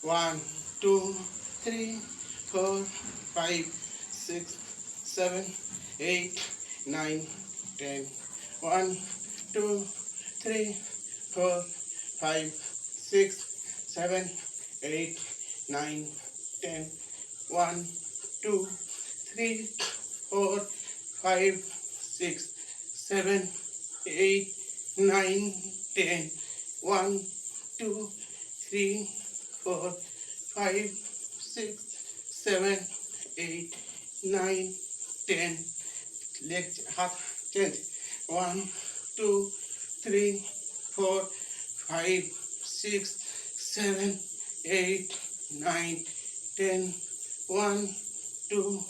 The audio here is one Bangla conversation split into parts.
1 2 3 4 5 6 7 8 9 10 1 2 3 4 5 6 7 8 9 10 1 2 3 4 5 6 7 8 9 10 1 2 3 4 5 6 7 8 9 10 leg half change 1 2 3 4 5 6 7 8 9 10 1 2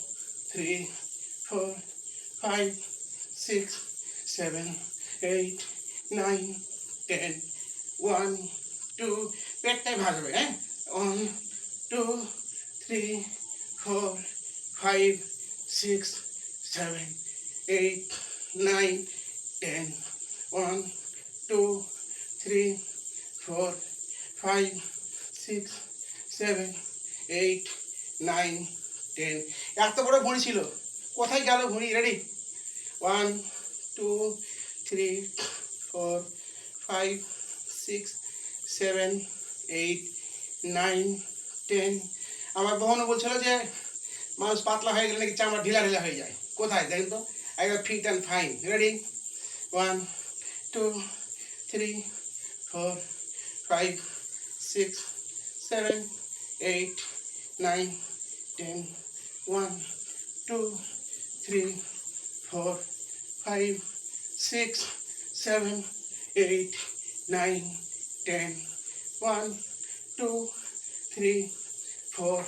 3 4 5 6 7 8 9 10 1 2 পেটটাই ভাজবে হ্যাঁ 1 2 3 4 5 6 7 8 9 10 1 2 3 4 5 6 7 8 9 10 এত বড় ঘড়ি ছিল কোথায় গেল ঘড়ি রেডি 1 2 3 4 5 6 7 8 9 10 আমার বোনও বলছিল যে মানুষ পাতলা হয়ে গেলে নাকি চামড়া ঢিলা ঢিলা হয়ে যায় কোথায় দেখেন তো একবার ফিট অ্যান্ড ফাইন রেডি 1 2 3 4 5 6 7 8 9 10 1 2 3 4 5 6 7 8 9 10 1 2 3 4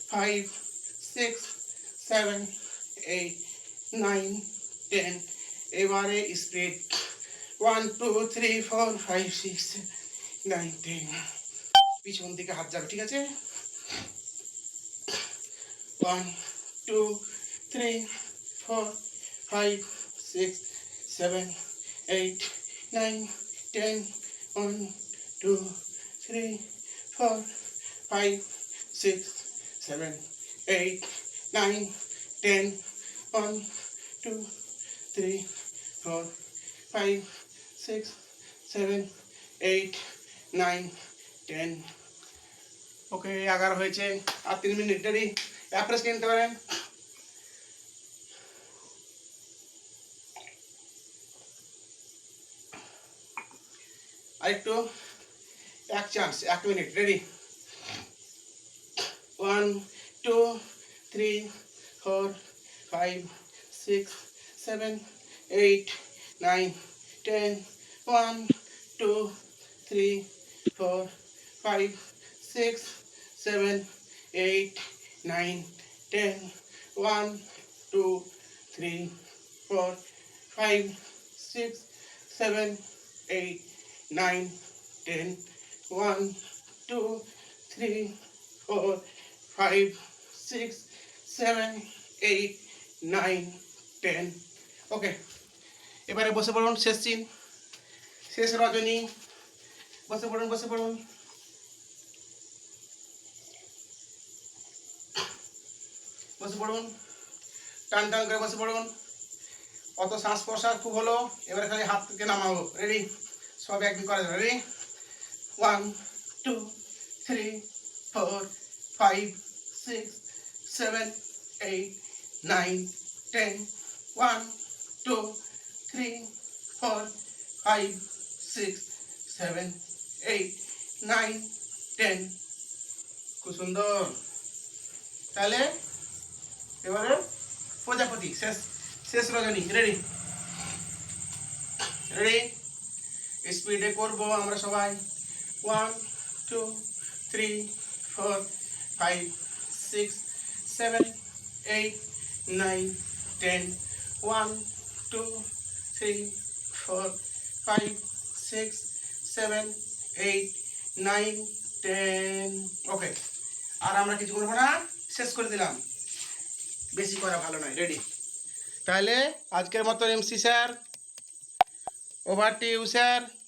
5 6 7 8 9 10 এবারে স্পিড 1 2 3 4 5 6 9 10 পিছন দিকে হাত যাবে ঠিক আছে 1 2 3 4 5 6 7 8 9 10 1 2 3 4 5 6 7 8 9 10 1 2 3 4 5 6 7 8 9 10 ওকে 11 হয়েছে আর 3 মিনিট রেডি অ্যাপ্রেস কিনতে পারেন আরেকটু এক চান্স 1 মিনিট রেডি 1 2 3 4 5 6 7 8 9 10 1 2 3 4 5 6 7 8 9 10 1 2 3 4 5 6 7 8 9 10 1 2 3 4 5 6 7 8 9 10 ওকে এবারে বসে পড়ুন শেষ চিন শেষ রজনী বসে পড়ুন বসে পড়ুন বসে পড়ুন টান টান করে বসে পড়ুন অত শ্বাস প্রশ্বাস খুব হলো এবারে খালি হাত থেকে নামাবো রেডি সব একদিন করা যাবে রেডি 1 2 3 4 5 6 7 8 9 10 1 2 3 4 5 6 7 8 9 10 খুব সুন্দর তাহলে এবারে প্রজাপতি শেষ শেষ রজনী রেডি রেডি স্পিডে করবো আমরা সবাই 1 2 3 4 5 6 7 8 9 10 1 2 3 4 5 6 7 8 9 10 ওকে আর আমরা কিছু করবো না শেষ করে দিলাম বেশি করা ভালো নয় রেডি তাহলে আজকের মতো MC sir over to you sir